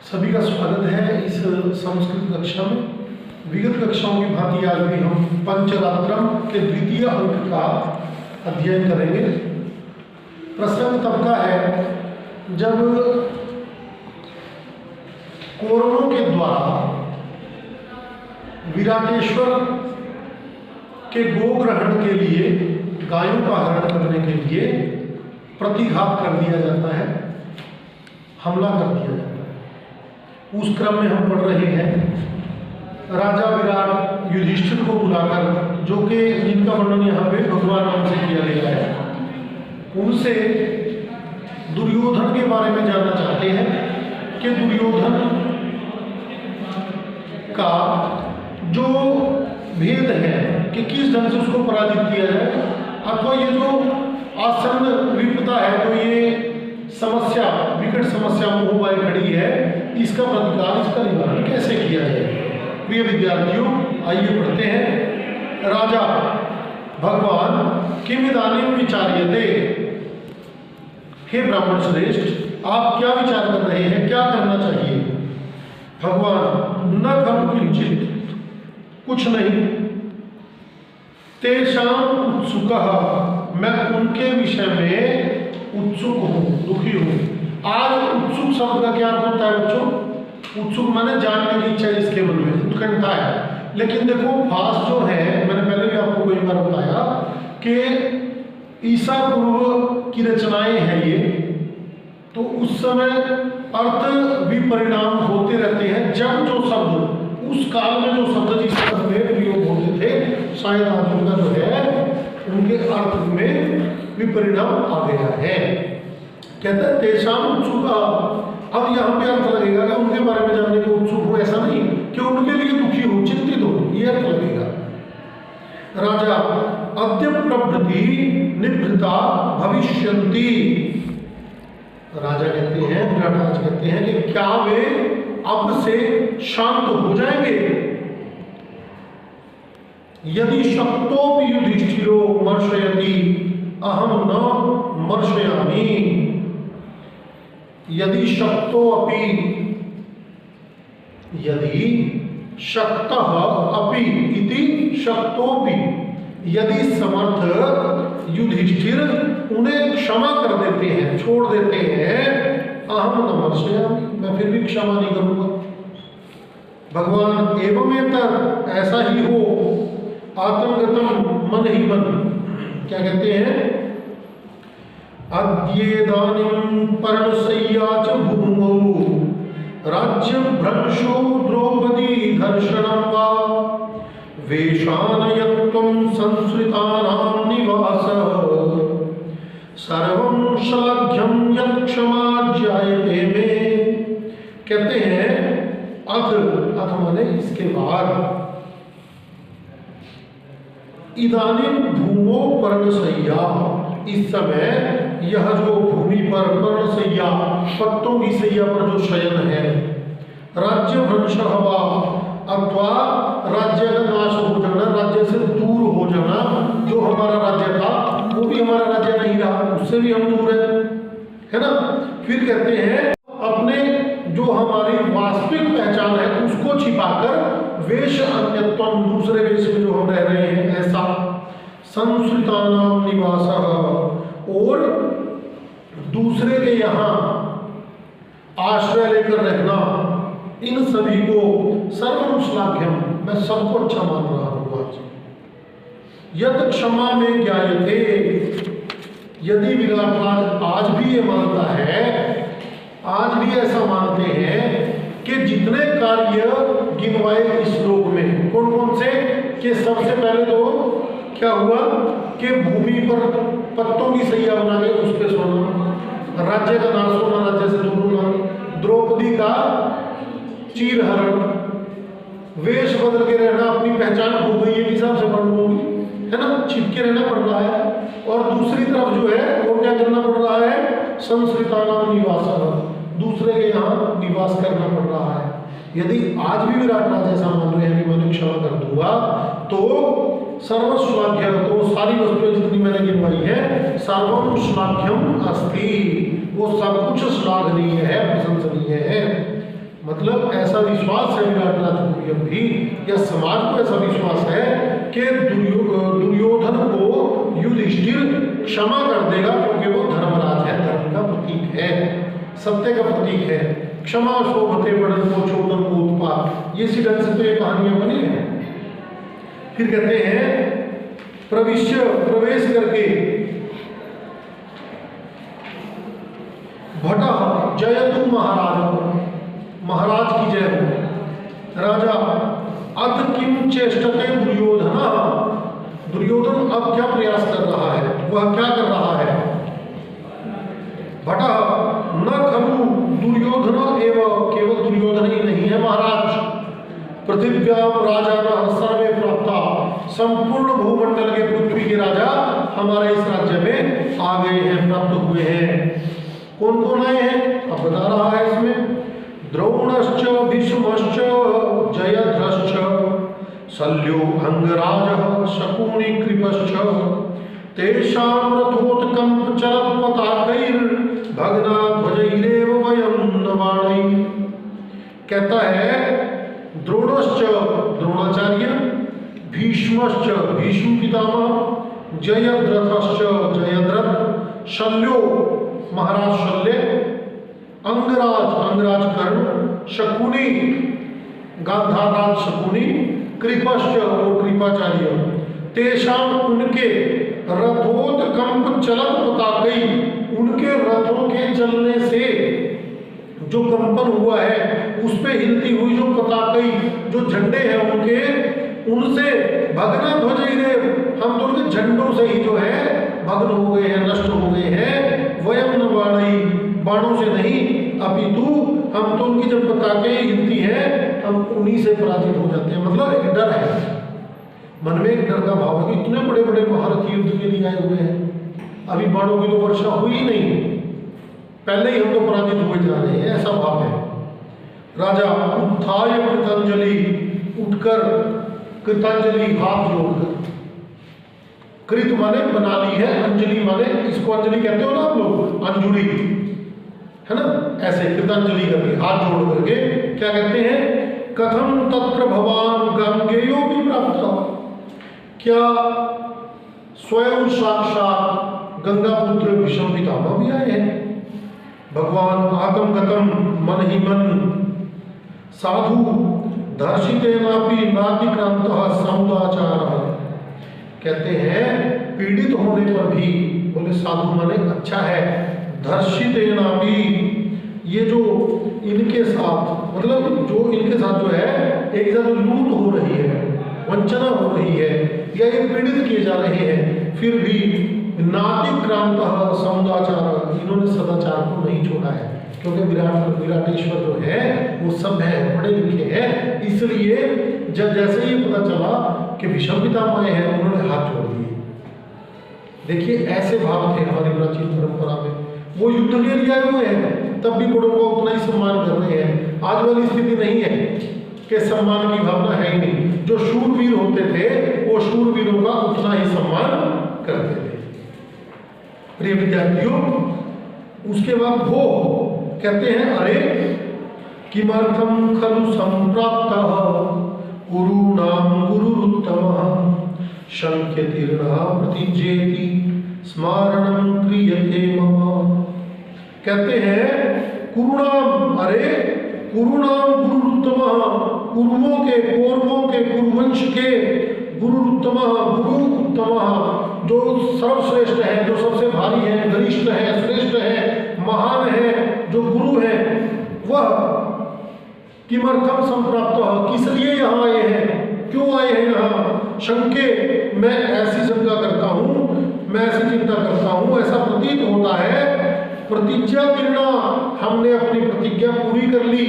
सभी का स्वागत है इस संस्कृत कक्षा में। विगत कक्षाओं की भांति आज भी हम पंचरात्रम के द्वितीय अंक का अध्ययन करेंगे। प्रसंग तब का है जब कौरवों के द्वारा विराटेश्वर के गोग्रहण के लिए, गायों का हरण करने के लिए प्रतिघात कर दिया जाता है, हमला कर दिया जाता है। उस क्रम में हम पढ़ रहे हैं राजा विराट युधिष्ठिर को बुलाकर, जो कि जिनका वर्णन यहाँ पे भगवान नाम से किया गया है, उनसे दुर्योधन के बारे में जानना चाहते हैं कि दुर्योधन का जो भेद है कि किस ढंग से उसको पराजित किया जाए, अथवा ये जो आसन्न विपदा है, जो ये समस्या, विकट समस्या मोहबाई खड़ी है, इसका प्रतिकार, इसका निवारण कैसे किया जाए। प्रिय विद्यार्थियों, आइए पढ़ते हैं। राजा भगवान किम इदानीं विचार्यते, हे ब्राह्मण श्रेष्ठ, आप क्या विचार कर रहे हैं, क्या करना चाहिए। भगवान न खलु किंचित, कुछ नहीं, तेषां उत्सुकः, मैं उनके विषय में उत्सुक हूँ, दुखी हूँ। आज उत्सुक शब्द का क्या अर्थ होता है बच्चों? उत्सुक माने जानने की इच्छा, जिसके मन में उत्कंठा है। लेकिन देखो भास जो है, मैंने पहले भी आपको कई बार बताया कि ईसा पूर्व की रचनाएं हैं ये, तो उस समय अर्थ विपरिणाम होते रहते हैं। जब जो शब्द उस काल में जो शब्द जिस अर्थ में प्रयोग होते थे, शायद आज उनका जो है उनके अर्थ में विपरिणाम आ गया है। कहता है तेषाम उत्सुक। अब यहाँ पे अर्थ लगेगा कि उनके बारे में जानने को उत्सुक हो, ऐसा नहीं कि उनके लिए दुखी हो, चिंतित हो, ये अर्थ लगेगा। राजा अद्य प्रभृति निभृता भविष्यन्ति, राजा कहते हैं, विराटराज कहते हैं कि क्या वे अब से शांत हो जाएंगे। यदि शक्तोपि युधिष्ठिरो मर्शयति अहम न मर्शयामि, यदि शक्तोपि, यदि शक्तः अपि इति शक्तोपि, यदि समर्थ युधिष्ठिर उन्हें क्षमा कर देते हैं, छोड़ देते हैं, अहम न मर्शयामि, मैं फिर भी क्षमा नहीं करूंगा। भगवान एवमेतत्, ऐसा ही हो, आत्मगतम मन ही मन, क्या कहते हैं, अद्येदानीं पर्णशय्या च भूमौ राज्यभ्रंशो द्रौपदी दर्शनं वा वेशानयत्वं संसृतानां निवासः सर्वं श्लाघ्यं यत्क्षमा ज्यायते मे। कहते हैं अथ माने इसके बाद, इदानीं भूमो पर्णशय्या, इस समय यह जो भूमि पर पर्णशय्या, पत्तों की शैया पर जो शयन है, राज्य भ्रंश हवा, अथवा राज्य का नाश हो जाना, राज्य से दूर हो जाना। जो हमारा राज्य था वो भी हमारा राज्य नहीं रहा, उससे भी हम दूर है ना। फिर कहते हैं अपने जो हमारी वास्तविक पहचान है उसको छिपाकर वेश अन्यत्वम, दूसरे वेश में जो हम रह रहे हैं ऐसा, संस्कृतानाम निवासः, और दूसरे के यहाँ आश्रय लेकर रहना, इन सभी को सर्वं श्लाघ्यम, मैं सबको अच्छा मान रहा हूँ आज। यद क्षमा में ज्ञायते, यदि विराटराज आज भी ये मानता है, आज भी ऐसा मानते हैं कि जितने कार्य गिनवाए इस श्लोक में, कौन कौन से, कि सबसे पहले तो क्या हुआ कि भूमि पर पत्तों की सैया बना के उस पर सोना, राज्य का नाश होना, राज्य से दूर होना, द्रौपदी का चीरहरण, वेश बदल के रहना, अपनी पहचान खो गई है, हिसाब से पढ़ लूंगी, है ना, छिपके रहना पड़ रहा है। और दूसरी तरफ जो है वो क्या करना पड़ रहा है, संस्कृतानां निवासः, दूसरे के यहाँ निवास करना पड़ रहा है। यदि आज भी विराटराज ऐसा मान रहे हैं कि मैंने क्षमा कर दूंगा, तो सर्वश्लाघ्य, तो सारी वस्तुएं जितनी मैंने गिनवाई है, सर्वं श्लाघ्यम अस्ति, वो सब कुछ श्लाघनीय है, प्रशंसनीय है। मतलब ऐसा विश्वास है विराट राज को भी या समाज को ऐसा विश्वास है कि दुर्योधन को युधिष्ठिर क्षमा कर देगा, क्योंकि वो धर्मराज है, धर्म का प्रतीक है, सत्य का प्रतीक है। क्षमा शोभते बड़न को चोदन को उत्पात, ये इसी ढंग से तो ये कहानियां बनी है। फिर कहते हैं प्रवेश करके भटा जयतु महाराज, महाराज की जय हो। राजा अथ किम चेष्टते दुर्योधन, दुर्योधन अब क्या प्रयास कर रहा है, वह क्या कर रहा है। भटा न खलु दुर्योधन एवं, केवल दुर्योधन ही नहीं है महाराज, पृथ्व्याम राजा सर्वे प्राप्ता, संपूर्ण भूमंडल के पृथ्वी के राजा हमारे इस राज्य में आ गए हैं, प्राप्त हुए हैं। कौन कौन आए हैं अब बता रहा है इसमें। द्रोणश्च भीष्मश्च जयद्रश्च शल्यो अंगराजः शकुनि कृपश्च तेषां रथोत्कंप चलत्पताकैर् भग्ना ध्वजैरेव वयं नवाणैः। कहता है द्रोणश्च द्रोणाचार्य, भीष्मश्च भीष्म पितामह, जयद्रथश्च जयद्रथ, शल्यो महाराज शल्य, अंगराज कर्ण, शकुनि गांधाराज शकुनि, कृपश्च और कृपाचार्य, तेषाम उनके रथोत्कंप चलत पताकई, उनके रथों के चलने से जो कंपन हुआ है उस पे हिलती हुई जो पताकई जो झंडे हैं उनके, उनसे भग्न ध्वजैरेव, हम तो उनके झंडों से ही जो है भग्न हो गए हैं, नष्ट हो गए हैं। वयम न बाणई, बाणों से नहीं अपितु हम तो उनकी जब पताकें हिलती हैं हम उन्हीं से पराजित हो जाते हैं। मतलब एक डर है मन में, एक डर का भाव है कि इतने बड़े बड़े महारथी युद्ध के लिए आए हुए हैं, अभी बाणों की तो वर्षा हुई ही नहीं, पहले ही हम तो पराजित हुए जा रहे हैं, ऐसा भाव है। राजा उत्थाय कृतांजलि, उठकर कृतांजलि हाथ जोड़कर, कृत माने बना ली है, अंजलि माने इसको अंजलि कहते हो ना आप लोग, अंजुली है ना, ऐसे कृतांजलि करके हाथ जोड़ करके क्या कहते हैं, कथम तत्र भवान गंगेयो भी प्राप्त, क्या स्वयं साक्षात गंगा पुत्र भीष्म पितामह भी आए हैं। भगवान आगम गतम मन ही मन साधु दर्शितेनापि नातिक्रांत समुदाचार। कहते हैं पीड़ित होने पर भी, बोले साधु माने अच्छा है, दर्शितेनापि, ये जो इनके साथ मतलब जो इनके साथ जो है एक साथ लूट हो रही है, वंचना हो रही है या ये पीड़ित किए जा रहे हैं, फिर भी नातिक्रांत समुदाचार, इन्होंने सदाचार को नहीं छोड़ा है, क्योंकि विराटेश्वर जो है वो सब है, पढ़े लिखे हैं, इसलिए जब जैसे ही पता चला कि भीष्म पितामह आए हैं उन्होंने हाथ जोड़ दिए। देखिए ऐसे भाव थे हमारी प्राचीन परंपरा में, वो युद्ध के लिए आए हुए हैं तब भी बड़ों का उतना ही सम्मान कर रहे हैं। आज वाली स्थिति नहीं है कि सम्मान की भावना है ही नहीं, जो शूरवीर होते थे वो शूरवीरों का उतना ही सम्मान करते थे। प्रिय विद्यार्थियों, उसके बाद वो कहते हैं अरे किमर्थम खलु संप्राप्तः गुरूणां गुरुरुत्तमः शंख्यतीर्णः प्रतिजेति स्मारणं क्रियते मम। कहते हैं कुरुणाम, अरे कुरुणाम गुरुरुत्तमः, कुरुओं के, कौरवों के, कुरुवंश के गुरुरुत्तमः, गुरु उत्तमः, जो सर्वश्रेष्ठ है, जो सबसे भारी है, गरिष्ठ है, श्रेष्ठ है, महान है, जो गुरु है, वह किमर्थम संप्राप्त, किस लिए यहाँ आए हैं, क्यों आए हैं यहाँ। शंके, मैं ऐसी शंका करता हूँ, मैं ऐसी चिंता करता हूँ, ऐसा प्रतीत होता है प्रतिज्ञा तीर्णा, हमने अपनी प्रतिज्ञा पूरी कर ली,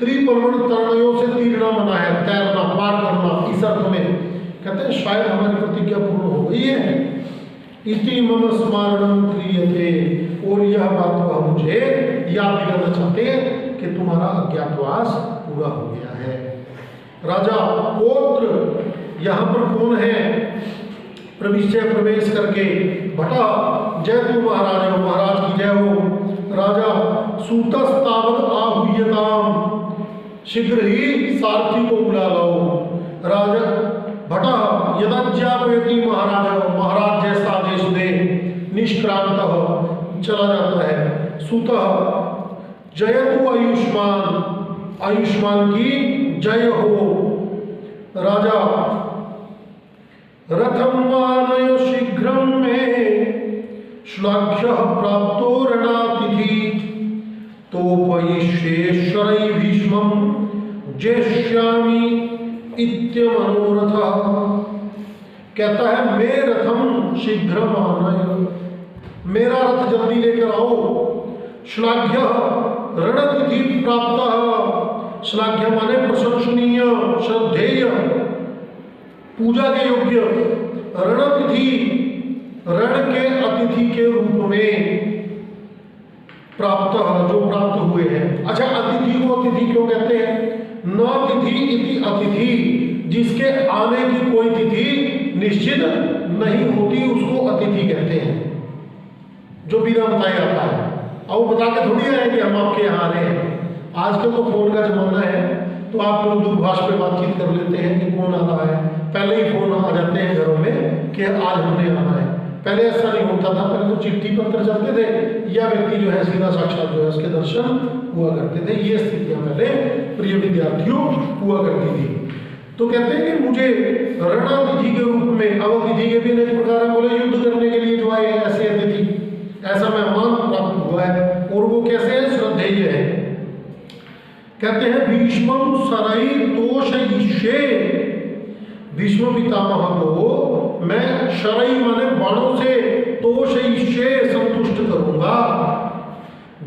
त्रिपर्वण तरणयों से तीर्णा मना है, तैरना, पार करना, इस अर्थ में कहते हैं शायद हमारी प्रतिज्ञा पूर्ण हो गई है। इति मम स्मारणं क्रियते, और यह बात वह मुझे याद दिलाना चाहते हैं कि तुम्हारा अज्ञातवास पूरा हो गया है। राजा पौत्र यहाँ पर कौन है, प्रवेश करके भटा जय तू महाराज हो, महाराज की जय हो। राजा सूतस्तावद आहुयताम, शीघ्र ही सारथी को बुला लाओ। राजा भटा यदज्ञापयति महाराज, महाराज जैसा आदेश दे निष्क्रांत चला जाता है। सुतः जयतु आयुष्मान, आयुष्मान की जय हो। राजा रथम मानय शीघ्रम में श्लाघ्य प्राप्तो रणातिथि तोपयिष्ये भीष्मं जेष्यामि इत्यमनोरथः। कहता है मैं रथम शीघ्र मानय, मेरा रथ जल्दी लेकर आओ। श्लाघ्य रणतिथि प्राप्त, श्लाघ्य माने प्रशंसनीय, श्रद्धेय, पूजा के योग्य। रणतिथि, रण के अतिथि के रूप में प्राप्त, जो प्राप्त हुए हैं। अच्छा, अतिथि को अतिथि क्यों कहते हैं? न तिथि इति अतिथि, जिसके आने की कोई तिथि निश्चित नहीं होती उसको अतिथि कहते हैं, जो बिना बताए आता है। अब वो बता के थोड़ी आए कि हम आपके यहाँ आ रहे हैं। आजकल तो फोन का जमाना है, तो आप लोग दूरभाष पे बातचीत कर लेते हैं कि कौन आ रहा है। पहले ही फोन आ जाते हैं घरों में कि आज हमने आना है। पहले ऐसा नहीं होता था, पहले तो चिट्ठी पत्र चलते थे, या व्यक्ति जो है सीधा साक्षात जो है उसके दर्शन हुआ करते थे। ये स्थितियां पहले प्रिय विद्यार्थियों हुआ करती थी। तो कहते हैं कि मुझे रणतिथि के रूप में, अब अतिथि के भी अनेक प्रकार है, बोले युद्ध करने के लिए जो आए ऐसे अतिथि, ऐसा मेहमान प्राप्त हुआ है। और वो कैसे है? श्रद्धेय है। कहते हैं भीष्मं सरई तोषयिष्ये, भीष्म पितामह को मैं शरई माने बाणों से, तोषयिष्ये संतुष्ट करूंगा।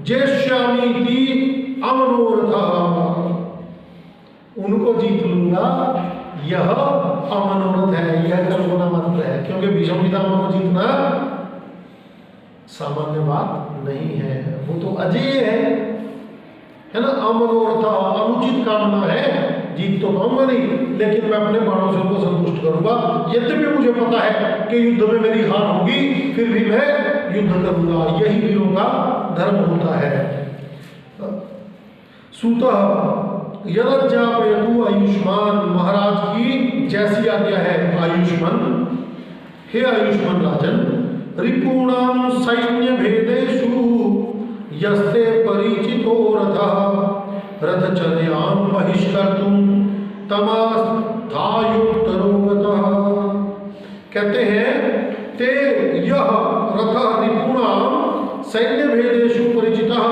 जेष्यामीति अमनोरथः, उनको जीत लूंगा, यह अमनोरथ है, यह कल्पना मात्र है। क्योंकि भीष्म पितामह को जीतना सामान्य बात नहीं है, वो तो अजेय है ना। अमनोरथ, अनुचित कामना है, जीत तो पाऊंगा नहीं, लेकिन मैं अपने बाणों से उनको संतुष्ट करूंगा। यद्यपि मुझे पता है कि युद्ध में मेरी हार होगी, फिर भी मैं युद्ध करूंगा। यही वीरों का धर्म होता है। सूतः यदज्ञापयतु आयुष्मान, महाराज की जैसी आज्ञा है आयुष्मान। हे आयुष्मान राजन, रिपूणां सैन्य भेदेषु यस्ते परिचितो रथः रथचर्यां बहिष्कर्तुं तमास्थायुत्तरो गतः। कहते हैं ते यह रथ रिपूणां सैन्य भेदेषु परिचितः,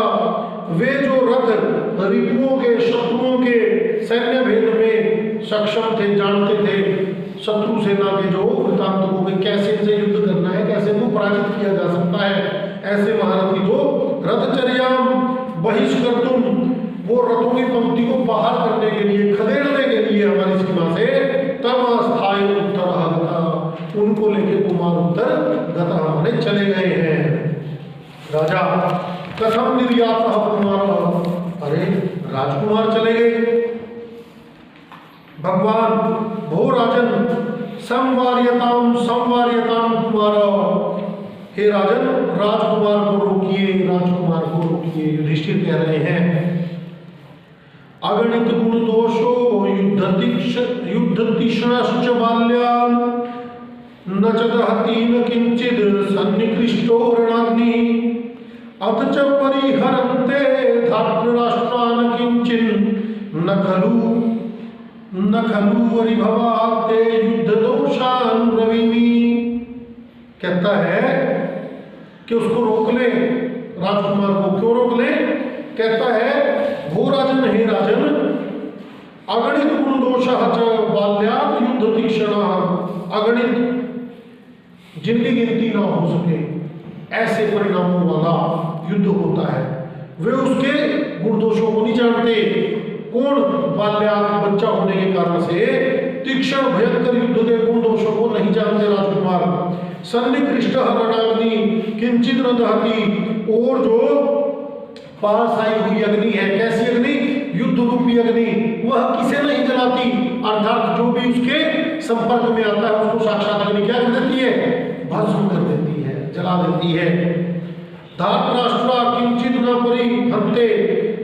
वे जो रथ रिपुओं के, शत्रुओं के सैन्य भेद में सक्षम थे, जानते थे। शत्रु सेना के जो वृतांतों में कैसे इनसे युद्ध करना है, कैसे इनको पराजित किया जा सकता है, ऐसे महारथी को रथचर्याम बहिष्कर्तुम, वो रथों की पंक्ति को बाहर करने के लिए, खदेड़ने के लिए हमारी सीमा से, तब अस्थायी उत्तर, उनको लेके कुमार उत्तर गतः माने चले गए हैं। राजा कथम निर्यात कुमार, अरे राजकुमार चले गए। भगवान भो राजन संवार्यताम संवार्यताम कुमार, हे राजन राजकुमार को रोकिए, राजकुमार को रोकिए। युधिष्ठिर कह रहे हैं अगणित गुण दोषो युद्धतिष्णश्च बाल्यान् न च दहति न किंचिद सन्निकृष्टो रणाग्नि अथ च परिहरन्ते धार्तराष्ट्रान् किंचिन् न खलु वरिभवाते युद्ध दोषान् ब्रवीमि। कहता है कि उसको रोक ले, राजकुमार को क्यों रोक ले? कहता है वो राजन, हे राजन, अगणित गुण दोषः च बाल्यात् युद्ध तीक्ष्णः, अगणित जिनकी गिनती ना हो सके ऐसे परिणामों वाला युद्ध होता है, वे उसके गुण दोषों को नहीं जानते। कौन? बाल्यात्, बच्चा होने के कारण से तीक्ष्ण भयंकर युद्ध के गुण दोषों को नहीं जानते राजकुमार। सन्निकृष्ट रणाग्नि किंचित न दहति, और जो पास आई हुई अग्नि है, कैसी अग्नि? युद्ध रूपी अग्नि, वह किसे नहीं जलाती, अर्थात जो भी उसके संपर्क में आता है उसको साक्षात अग्नि क्या कर देती है? भस्म कर देती है, जला देती है। धार्तराष्ट्र किंचित न परिहन्ते,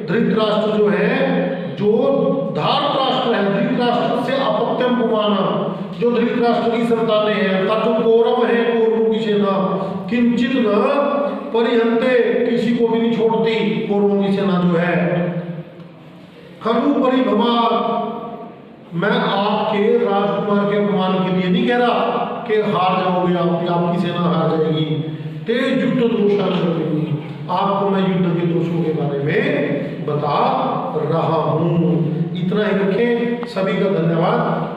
धृतराष्ट्र जो है, जो अपमान, जो धृतराष्ट्र की संतानें हैं, का जो कौरव है, कौरवों की सेना, किंचित न परिहंते, किसी को भी नहीं छोड़ती कौरवों की सेना जो है। खलु परिभवा, मैं आपके राजकुमार के अपमान के लिए नहीं कह रहा कि हार जाओगे आप, आपकी सेना हार जाएगी। तेज युद्ध दोषा करेगी, आपको मैं युद्ध के दोषों के बारे में बता रहा हूं। इतना ही रखें। सभी का धन्यवाद।